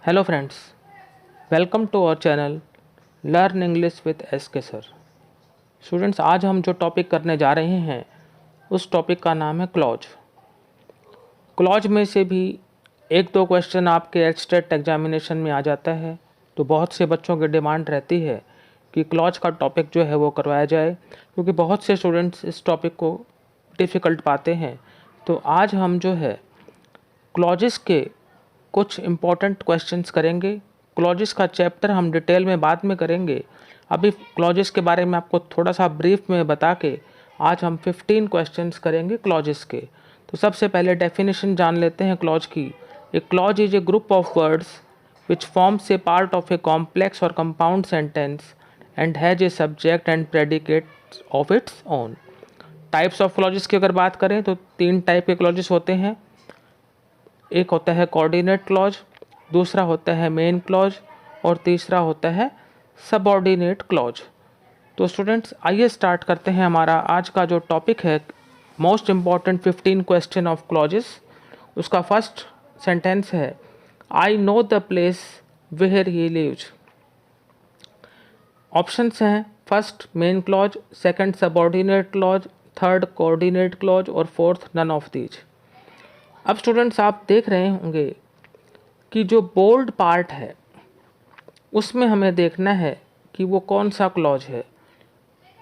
Hello friends, welcome to our channel learn English with SK sir. Students, आज हम जो topic करने जा रहे हैं उस टॉपिक का नाम है क्लॉज। क्लॉज में से भी एक दो क्वेश्चन आपके एचटेट एग्जामिनेशन में आ जाता है, तो बहुत से बच्चों की डिमांड रहती है कि क्लॉज का टॉपिक जो है वो करवाया जाए, क्योंकि बहुत से स्टूडेंट्स इस टॉपिक को डिफ़िकल्ट पाते हैं। तो आज हम जो है क्लॉजेस के कुछ इम्पॉर्टेंट क्वेश्चंस करेंगे। क्लॉजेस का चैप्टर हम डिटेल में बाद में करेंगे। अभी क्लॉजेस के बारे में आपको थोड़ा सा ब्रीफ में बता के आज हम 15 क्वेश्चंस करेंगे क्लॉजेस के। तो सबसे पहले डेफिनेशन जान लेते हैं क्लॉज की। A clause is a group of words which forms a part of a complex और compound sentence and has a subject and predicate of its own. Types of clauses की अगर बात करें तो 3 टाइप के क्लॉजेस होते हैं। एक होता है कोऑर्डिनेट क्लॉज, दूसरा होता है मेन क्लॉज और तीसरा होता है सबऑर्डिनेट क्लॉज। तो स्टूडेंट्स, आइए स्टार्ट करते हैं। हमारा आज का जो टॉपिक है most important 15 question of clauses, उसका फर्स्ट सेंटेंस है I know the place where he lives. Options हैं first main clause, second subordinate clause, third coordinate clause और फोर्थ नन ऑफ दीज। अब स्टूडेंट्स, आप देख रहे होंगे कि जो बोल्ड पार्ट है उसमें हमें देखना है कि वो कौन सा क्लॉज है।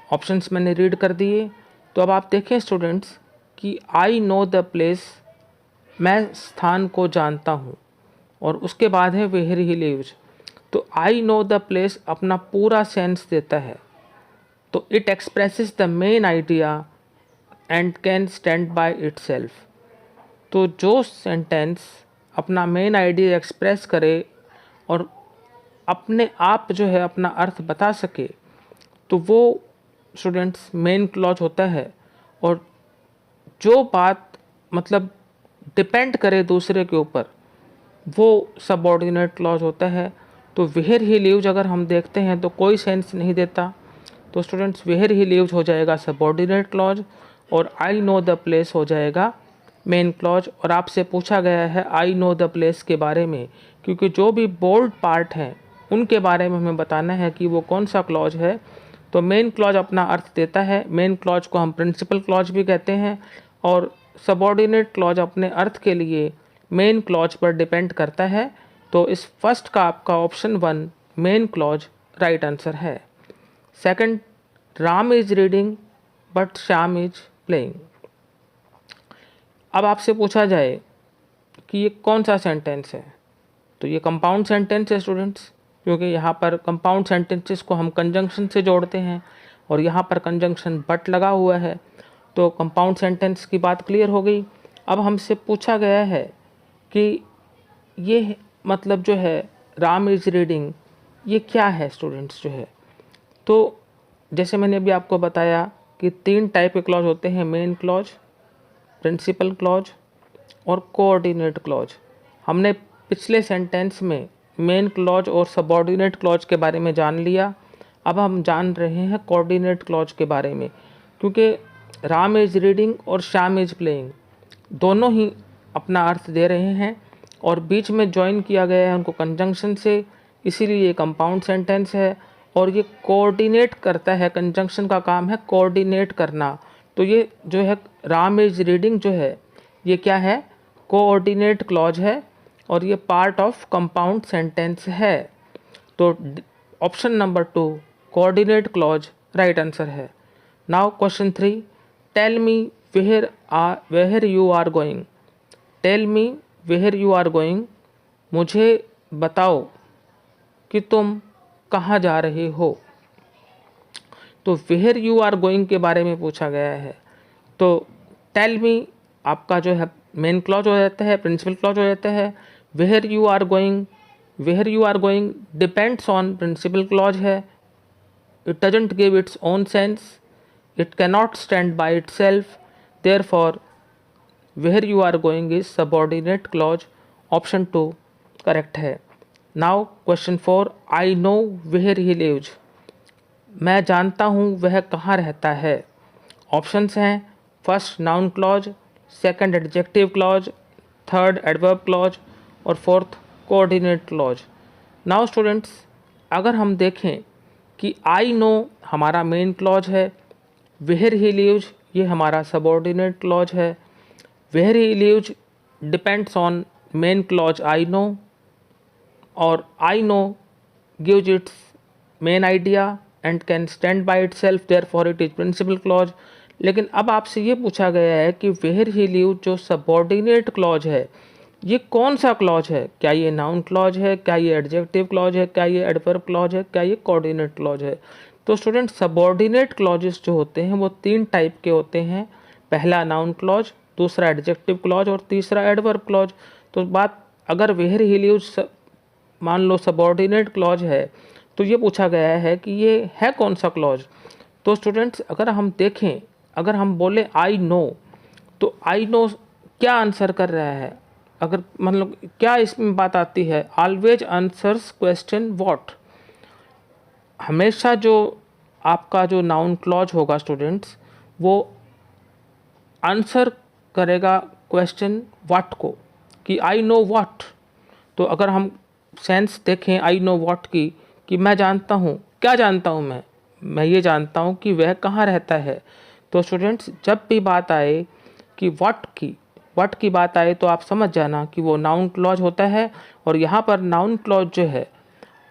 ऑप्शंस मैंने रीड कर दिए। तो अब आप देखें स्टूडेंट्स कि आई नो द प्लेस, मैं स्थान को जानता हूँ, और उसके बाद है वेयर ही लिव्स। तो आई नो द प्लेस अपना पूरा सेंस देता है। तो it expresses the main idea and can stand by itself. तो जो सेंटेंस अपना मेन आइडिया एक्सप्रेस करे और अपने आप जो है अपना अर्थ बता सके, तो वो स्टूडेंट्स मेन क्लॉज होता है। और जो बात मतलब डिपेंड करे दूसरे के ऊपर, वो सबऑर्डिनेट क्लॉज होता है। तो वेयर ही लिव्स अगर हम देखते हैं तो कोई सेंस नहीं देता, तो स्टूडेंट्स वेयर ही लिव्स हो जाएगा सबऑर्डिनेट क्लॉज और आई नो द प्लेस हो जाएगा मेन क्लॉज। और आपसे पूछा गया है आई नो द प्लेस के बारे में, क्योंकि जो भी बोल्ड पार्ट हैं उनके बारे में हमें बताना है कि वो कौन सा क्लॉज है। तो मेन क्लॉज अपना अर्थ देता है, मेन क्लॉज को हम प्रिंसिपल क्लॉज भी कहते हैं, और सबऑर्डिनेट क्लॉज अपने अर्थ के लिए मेन क्लॉज पर डिपेंड करता है। तो इस फर्स्ट का आपका option 1 main clause right answer है। Second, Ram is reading but Shyam is playing. अब आपसे पूछा जाए कि ये कौन सा सेंटेंस है, तो ये कंपाउंड सेंटेंस है स्टूडेंट्स, क्योंकि यहाँ पर कंपाउंड सेंटेंसेस को हम कंजंक्शन से जोड़ते हैं और यहाँ पर कंजंक्शन बट लगा हुआ है। तो कंपाउंड सेंटेंस की बात क्लियर हो गई। अब हमसे पूछा गया है कि ये मतलब जो है राम इज़ रीडिंग, ये क्या है स्टूडेंट्स जो है। तो जैसे मैंने अभी आपको बताया कि 3 टाइप के क्लॉज होते हैं, मेन क्लॉज, प्रिंसिपल क्लॉज और कोऑर्डिनेट क्लॉज। हमने पिछले सेंटेंस में मेन क्लॉज और सबऑर्डिनेट क्लॉज के बारे में जान लिया। अब हम जान रहे हैं कोऑर्डिनेट क्लॉज के बारे में, क्योंकि राम इज रीडिंग और श्याम इज प्लेइंग दोनों ही अपना अर्थ दे रहे हैं और बीच में ज्वाइन किया गया है उनको कंजंक्शन से, इसीलिए ये कंपाउंड सेंटेंस है। और ये कोऑर्डिनेट करता है, कंजंक्शन का काम है कोऑर्डिनेट करना। तो ये जो है राम इज रीडिंग जो है ये क्या है, कोऑर्डिनेट क्लॉज है और ये पार्ट ऑफ कंपाउंड सेंटेंस है। तो option number 2 coordinate clause right answer है। Now question 3, tell me where you are going. Tell me where you are going, मुझे बताओ कि तुम कहाँ जा रहे हो। तो वेयर यू आर गोइंग के बारे में पूछा गया है। तो टेल मी आपका जो है मेन क्लॉज हो जाता है, प्रिंसिपल क्लॉज हो जाता है। Where you are going depends on principal clause है। It doesn't give its own sense, it cannot stand by itself, therefore where you are going is subordinate clause. Option 2 correct है। Now question 4, I know where he lives. मैं जानता हूँ वह कहाँ रहता है। Options हैं first noun clause, second adjective clause, third adverb clause और fourth coordinate clause. Now students, अगर हम देखें कि आई नो हमारा मेन क्लॉज है, वेयर ही लिव्स ये हमारा सबऑर्डिनेट क्लॉज है, where he lives depends on main clause I know, और I know gives its main idea and can stand by itself, therefore it is principal clause. लेकिन अब आपसे ये पूछा गया है कि वेयर ही लिव्स जो सबऑर्डिनेट क्लॉज है ये कौन सा क्लॉज है? क्या ये नाउन क्लॉज है, क्या ये एडजेक्टिव क्लॉज है, क्या ये एडवर्ब क्लॉज है, क्या ये कोऑर्डिनेट क्लॉज है? तो स्टूडेंट, सबऑर्डिनेट क्लॉजेस जो होते हैं वो 3 टाइप के होते हैं। पहला नाउन क्लॉज, दूसरा एडजेक्टिव क्लॉज और तीसरा एडवर्ब क्लॉज। तो बात अगर वेयर ही लिव्स मान लो सबऑर्डिनेट क्लॉज है तो ये पूछा गया है कि ये है कौन सा क्लॉज। तो स्टूडेंट्स, अगर हम देखें, अगर हम बोले आई नो, तो आई नो क्या आंसर कर रहा है? अगर मतलब क्या इसमें बात आती है? Always answers question what. हमेशा जो आपका जो नाउन क्लॉज होगा स्टूडेंट्स, वो आंसर करेगा क्वेश्चन व्हाट को, कि आई नो व्हाट। तो अगर हम सेंस देखें आई नो व्हाट की, कि मैं जानता हूँ, क्या जानता हूँ मैं ये जानता हूँ कि वह कहाँ रहता है। तो स्टूडेंट्स, जब भी बात आए कि व्हाट की बात आए तो आप समझ जाना कि वो नाउन क्लॉज होता है। और यहाँ पर नाउन क्लॉज जो है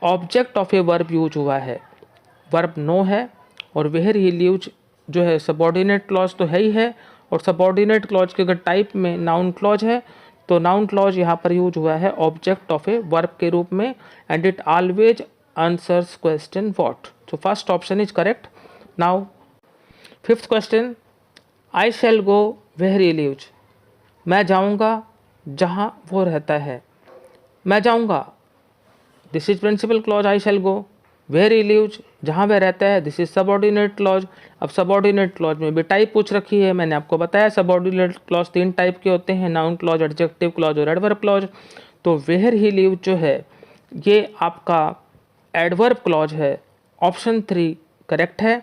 object of a verb use हुआ है, वर्ब नो है, और वेयर ही लिव्स जो है सबऑर्डिनेट क्लॉज तो है ही है, और सबऑर्डिनेट क्लॉज के अगर टाइप में नाउन क्लॉज है तो नाउन क्लॉज यहाँ पर यूज हुआ है ऑब्जेक्ट ऑफ ए वर्ब के रूप में, and it always answers question what. So first option is correct. Now fifth question, I shall go where he lives. मैं जाऊँगा जहाँ वो रहता है। मैं जाऊँगा, this is principal clause I shall go. Where he lives, जहाँ वह रहता है, दिस इज सबऑर्डिनेट क्लॉज। अब सबऑर्डिनेट क्लॉज में भी टाइप पूछ रखी है, मैंने आपको बताया सबऑर्डिनेट क्लॉज 3 टाइप के होते हैं, नाउन क्लॉज, एडजेक्टिव क्लॉज और एडवर्ब क्लॉज। तो वेयर ही लिव्स जो है ये आपका एडवर्ब क्लॉज है, ऑप्शन 3 करेक्ट है।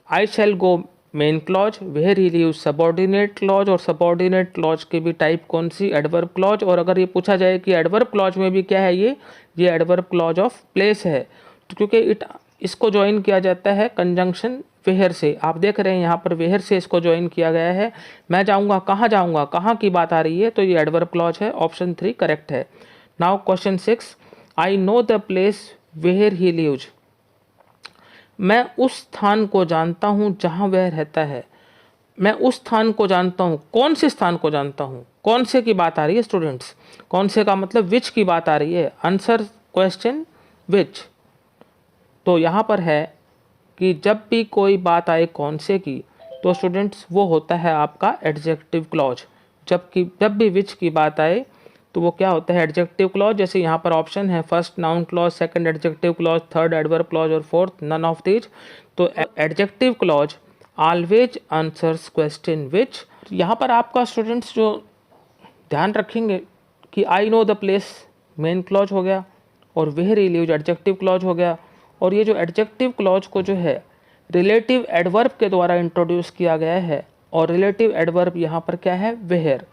I shall go main clause, where he lives subordinate clause, और सबऑर्डिनेट क्लॉज की भी टाइप कौन सी? Adverb clause. और अगर ये पूछा जाए कि एडवर्ब क्लॉज में भी क्या है, ये एडवर्ब क्लॉज ऑफ प्लेस है, तो क्योंकि इसको ज्वाइन किया जाता है कंजंक्शन वेयर से। आप देख रहे हैं यहाँ पर वेयर से इसको ज्वाइन किया गया है। मैं जाऊँगा, कहाँ की बात आ रही है, तो ये एडवर्ब क्लॉज है, ऑप्शन 3 करेक्ट है। Now question 6, I know the place where he lives. मैं उस स्थान को जानता हूँ जहाँ वह रहता है। मैं उस स्थान को जानता हूँ, कौन से स्थान को जानता हूँ? कौन से की बात आ रही है स्टूडेंट्स? कौन से का मतलब विच की बात आ रही है, आंसर क्वेश्चन विच। तो यहाँ पर है कि जब भी कोई बात आए कौन से की, तो स्टूडेंट्स वो होता है आपका एडजेक्टिव क्लॉज। जब भी विच की बात आए तो वो क्या होता है? Adjective clause. जैसे यहाँ पर ऑप्शन है, first noun clause, second adjective clause, third adverb clause और फोर्थ नन ऑफ दीज। तो adjective clause always answers question which. यहाँ पर आपका स्टूडेंट्स जो ध्यान रखेंगे कि I know the place main clause हो गया, और where he lives adjective clause हो गया। और ये जो एडजेक्टिव क्लॉज को जो है रिलेटिव एडवर्ब के द्वारा इंट्रोड्यूस किया गया है, और रिलेटिव एडवर्ब यहाँ पर क्या है? वेयर।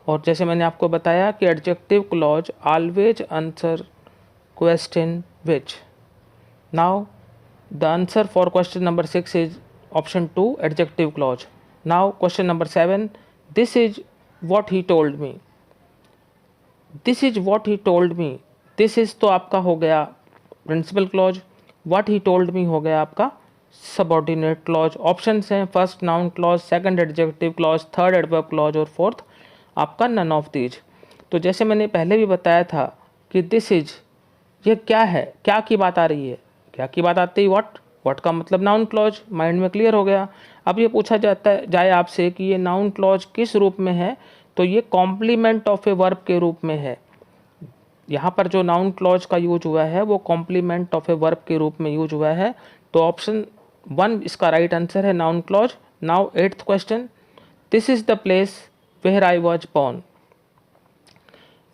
और जैसे मैंने आपको बताया कि adjective clause always answer question which. Now the answer for question number 6 is option 2 adjective clause. Now question number 7, this is what he told me. This is what he told me, this is तो आपका हो गया principal clause, what he told me हो गया आपका subordinate clause. Options हैं, first noun clause, second adjective clause, third adverb clause और fourth आपका नन ऑफ दीज। तो जैसे मैंने पहले भी बताया था कि दिस इज ये क्या है, क्या की बात आ रही है? क्या की बात आती है? व्हाट का मतलब नाउन क्लॉज, माइंड में क्लियर हो गया। अब ये पूछा जाए आपसे कि ये नाउन क्लॉज किस रूप में है, तो ये कॉम्प्लीमेंट ऑफ ए वर्ब के रूप में है। यहाँ पर जो नाउन क्लॉज का यूज हुआ है वो कॉम्प्लीमेंट ऑफ ए वर्ब के रूप में यूज हुआ है। तो ऑप्शन 1 इसका राइट आंसर है, noun clause. Now 8th question, this is the place where I was born.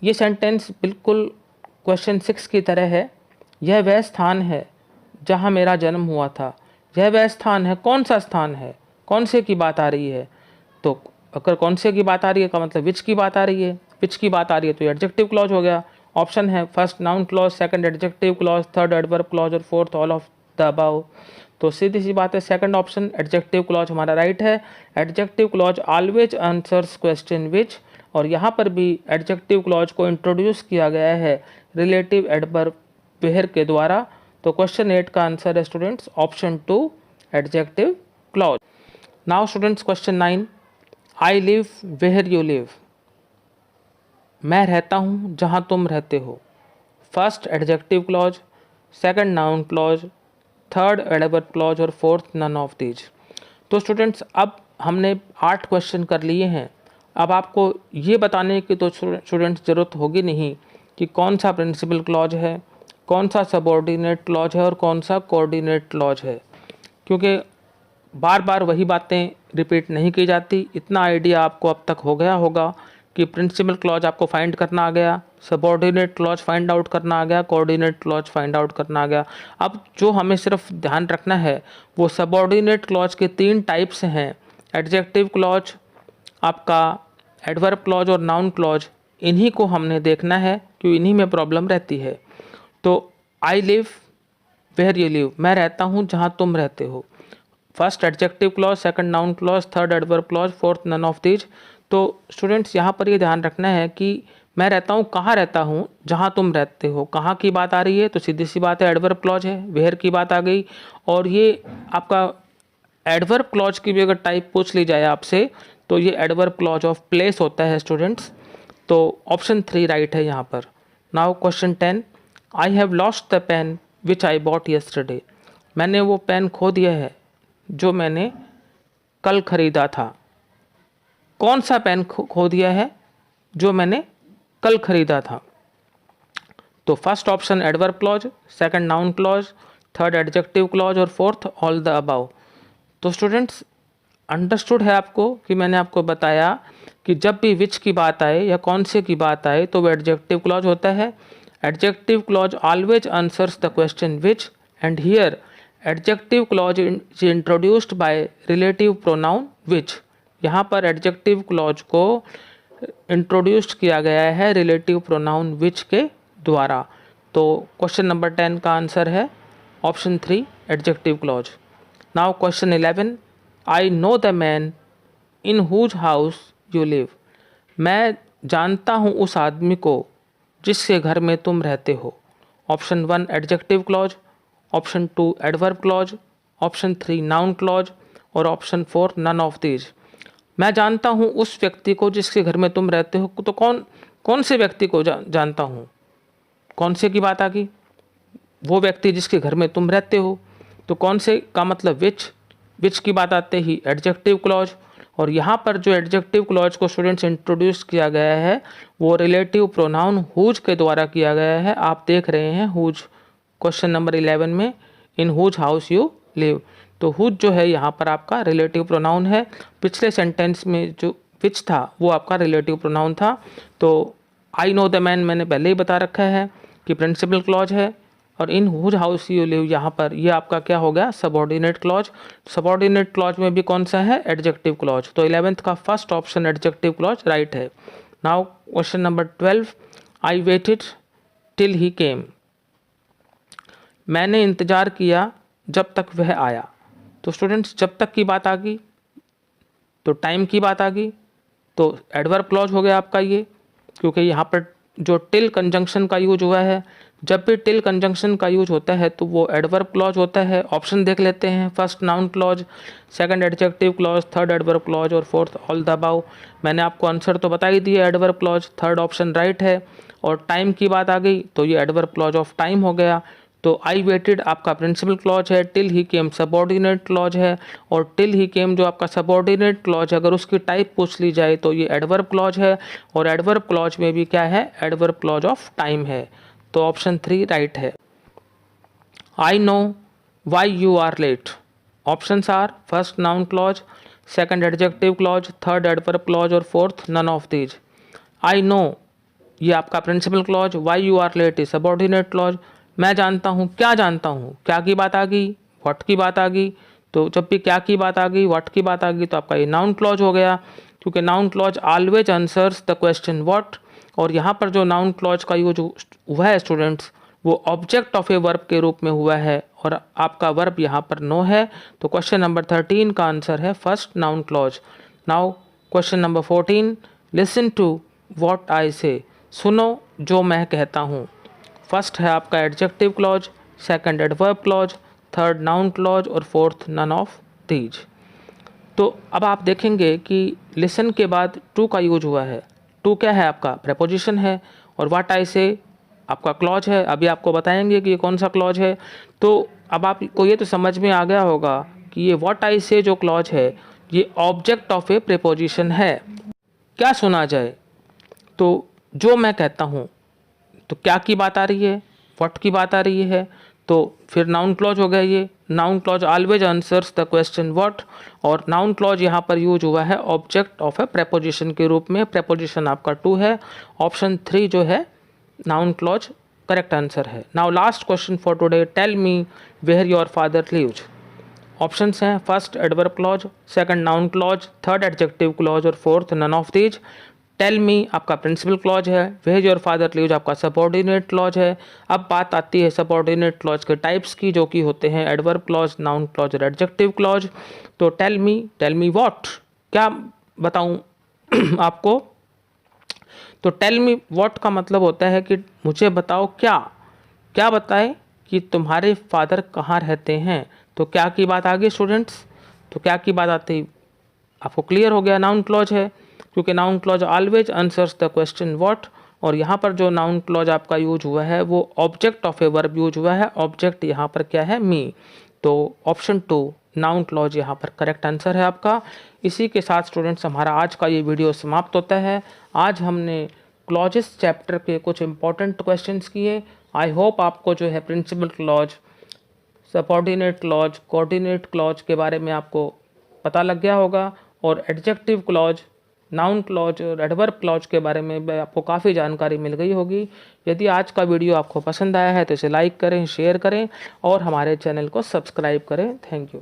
ये सेंटेंस बिल्कुल क्वेश्चन 6 की तरह है। यह वह स्थान है जहाँ मेरा जन्म हुआ था। यह वह स्थान है, कौन सा स्थान है? कौन से की बात आ रही है? तो अगर कौन से की बात आ रही है का मतलब विच की बात आ रही है। विच की बात आ रही है तो एडजेक्टिव क्लॉज हो गया। ऑप्शन है first noun clause, second adjective clause, third adverb clause और fourth all of the above. तो सीधी सी बात है सेकंड ऑप्शन एडजेक्टिव क्लॉज हमारा राइट है। Adjective clause always answers question which, और यहाँ पर भी एडजेक्टिव क्लॉज को इंट्रोड्यूस किया गया है रिलेटिव एडवर्ब वेयर के द्वारा। तो क्वेश्चन 8 का आंसर है students option 2 adjective clause. Now students question 9, I live where you live. मैं रहता हूँ जहाँ तुम रहते हो। First adjective clause, second noun clause, third adverb clause और फोर्थ नन ऑफ दीज। तो स्टूडेंट्स अब हमने 8 क्वेश्चन कर लिए हैं। अब आपको ये बताने की तो स्टूडेंट्स ज़रूरत होगी नहीं कि कौन सा प्रिंसिपल क्लॉज है, कौन सा सबऑर्डिनेट क्लॉज है और कौन सा कोऑर्डिनेट क्लॉज है, क्योंकि बार बार वही बातें रिपीट नहीं की जाती। इतना आइडिया आपको अब तक हो गया होगा कि प्रिंसिपल क्लॉज आपको फाइंड करना आ गया, सबऑर्डिनेट क्लॉज फाइंड आउट करना आ गया, कोऑर्डिनेट क्लॉज फाइंड आउट करना आ गया। अब जो हमें सिर्फ ध्यान रखना है वो सबऑर्डिनेट क्लॉज के 3 टाइप्स हैं, एडजेक्टिव क्लॉज, आपका एडवर्ब क्लॉज और नाउन क्लॉज। इन्हीं को हमने देखना है क्योंकि इन्हीं में प्रॉब्लम रहती है। तो I live where you live, मैं रहता हूँ जहाँ तुम रहते हो। First adjective clause, second noun clause, third adverb clause, fourth none of these. तो स्टूडेंट्स यहाँ पर ये ध्यान रखना है कि मैं रहता हूँ, कहाँ रहता हूँ, जहाँ तुम रहते हो। कहाँ की बात आ रही है तो सीधी सी बात है एडवर्ब क्लॉज है, वेयर की बात आ गई। और ये आपका एडवर्ब क्लॉज की भी अगर टाइप पूछ ली जाए आपसे तो ये एडवर्ब क्लॉज ऑफ प्लेस होता है स्टूडेंट्स। तो ऑप्शन 3 राइट है यहाँ पर। Now question 10, I have lost the pen which I bought yesterday. मैंने वो पेन खो दिया है जो मैंने कल खरीदा था। कौन सा पेन खो दिया है जो मैंने कल खरीदा था? तो first option adverb clause, second noun clause, third adjective clause और फोर्थ ऑल द अबव। तो स्टूडेंट्स अंडरस्टूड है आपको कि मैंने आपको बताया कि जब भी विच की बात आए या कौन से की बात आए तो वो एडजेक्टिव क्लॉज होता है। Adjective clause always answers the question which, and here adjective clause is introduced by relative pronoun विच। यहाँ पर एडजेक्टिव क्लॉज को इंट्रोड्यूस्ड किया गया है रिलेटिव प्रोनाउन विच के द्वारा। तो क्वेश्चन नंबर 10 का आंसर है option 3 adjective clause. Now question 11, I know the man in whose house you live. मैं जानता हूँ उस आदमी को जिसके घर में तुम रहते हो। Option 1 adjective clause, option 2 adverb clause, option 3 noun clause और ऑप्शन 4 नन ऑफ दीज। मैं जानता हूँ उस व्यक्ति को जिसके घर में तुम रहते हो, तो कौन से व्यक्ति को जानता हूँ? कौन से की बात आ गई? वो व्यक्ति जिसके घर में तुम रहते हो। तो कौन से का मतलब विच की बात आते ही एडजेक्टिव क्लॉज। और यहाँ पर जो एडजेक्टिव क्लॉज को स्टूडेंट्स इंट्रोड्यूस किया गया है वो रिलेटिव प्रोनाउन हुज के द्वारा किया गया है। आप देख रहे हैं हुज क्वेश्चन नंबर 11 में, in whose house you live. तो हुज जो है यहाँ पर आपका रिलेटिव प्रोनाउन है। पिछले सेंटेंस में जो विच था वो आपका रिलेटिव प्रोनाउन था। तो आई नो द मैन मैंने पहले ही बता रखा है कि प्रिंसिपल क्लॉज है, और in whose house you live यहाँ पर ये आपका क्या हो गया सबऑर्डिनेट क्लॉज। सबऑर्डिनेट क्लॉज में भी कौन सा है एडजेक्टिव क्लॉज। तो 11th का first option adjective clause right है। Now question number 12, I waited till he came. मैंने इंतज़ार किया जब तक वह आया। तो स्टूडेंट्स जब तक की बात आ गई तो टाइम की बात आ गई, तो एडवर्ब क्लॉज हो गया आपका ये, क्योंकि यहाँ पर जो टिल कंजंक्शन का यूज हुआ है। जब भी टिल कंजंक्शन का यूज होता है तो वो एडवर्ब क्लॉज होता है। ऑप्शन देख लेते हैं, first noun clause, second adjective clause, third adverb clause और फोर्थ ऑल द अबव। मैंने आपको आंसर तो बता ही दिया adverb clause, third option right है। और टाइम की बात आ गई तो ये एडवर्ब क्लॉज ऑफ टाइम हो गया। तो आई वेटेड आपका प्रिंसिपल क्लॉज है, till he came subordinate clause है, और टिल ही केम जो आपका सबऑर्डिनेट क्लॉज है अगर उसकी टाइप पूछ ली जाए तो ये एडवर्ब क्लॉज है, और एडवर्ब क्लॉज में भी क्या है एडवर्ब क्लॉज ऑफ टाइम है। तो ऑप्शन 3 राइट है। I know why you are late. Options are first noun clause, second adjective clause, third adverb clause और fourth none of these. I know ये आपका principal clause, why you are late is subordinate clause. मैं जानता हूँ, क्या जानता हूँ, क्या की बात आ गई, व्हाट की बात आ गई। तो जब भी क्या की बात आ गई, व्हाट की बात आ गई तो आपका ये नाउन क्लॉज हो गया, क्योंकि noun clause always answers the question what. और यहाँ पर जो नाउन क्लॉज का यूज हुआ है स्टूडेंट्स वो ऑब्जेक्ट ऑफ ए वर्ब के रूप में हुआ है और आपका वर्ब यहाँ पर नो है। तो क्वेश्चन नंबर 13 का आंसर है first noun clause. Now question number 14, listen to what I say, सुनो जो मैं कहता हूँ। फर्स्ट है आपका adjective clause, second adverb clause, third noun clause और फोर्थ नन ऑफ दीज। तो अब आप देखेंगे कि लिसन के बाद टू का यूज हुआ है। टू क्या है आपका प्रेपोजिशन है और व्हाट आई से आपका क्लॉज है। अभी आपको बताएंगे कि ये कौन सा क्लॉज है। तो अब आपको ये तो समझ में आ गया होगा कि ये व्हाट आई से जो क्लॉज है ये ऑब्जेक्ट ऑफ ए प्रेपोजिशन है। क्या सुना जाए, तो जो मैं कहता हूँ, तो क्या की बात आ रही है, व्हाट की बात आ रही है, तो फिर नाउन क्लॉज हो गया। ये noun clause always answers the question what, और नाउन क्लॉज यहाँ पर यूज हुआ है ऑब्जेक्ट ऑफ ए प्रेपोजिशन के रूप में। प्रेपोजिशन आपका टू है, ऑप्शन 3 जो है नाउन क्लॉज करेक्ट आंसर है। Now last question for today, tell me where your father lives. Options हैं first adverb clause, second noun clause, third adjective clause और fourth none of these. Tell me आपका principal clause है, where your father lives आपका subordinate clause है। अब बात आती है सबऑर्डिनेट क्लॉज के टाइप्स की, जो कि होते हैं एडवर्ब क्लॉज, नाउन क्लॉज और एडजेक्टिव क्लॉज। तो टेल मी व्हाट, क्या बताऊं आपको। तो टेल मी व्हाट का मतलब होता है कि मुझे बताओ क्या बताएं कि तुम्हारे फादर कहाँ रहते हैं। तो क्या की बात आ गई स्टूडेंट्स, तो क्या की बात आती आपको क्लियर हो गया, नाउन क्लॉज है, क्योंकि noun clause always answers the question what. और यहाँ पर जो नाउन क्लॉज आपका यूज हुआ है वो object of a verb use हुआ है। ऑब्जेक्ट यहाँ पर क्या है, मी। तो ऑप्शन 2 नाउन क्लॉज यहाँ पर करेक्ट आंसर है आपका। इसी के साथ स्टूडेंट्स हमारा आज का ये वीडियो समाप्त होता है। आज हमने क्लॉजेस चैप्टर के कुछ इंपॉर्टेंट क्वेश्चंस किए। आई होप आपको जो है principal clause, subordinate clause, coordinate clause के बारे में आपको पता लग गया होगा, और एडजेक्टिव क्लॉज, नाउन क्लॉज और एडवर्ब क्लॉज के बारे में आपको काफ़ी जानकारी मिल गई होगी। यदि आज का वीडियो आपको पसंद आया है तो इसे लाइक करें, शेयर करें और हमारे चैनल को सब्सक्राइब करें। Thank you.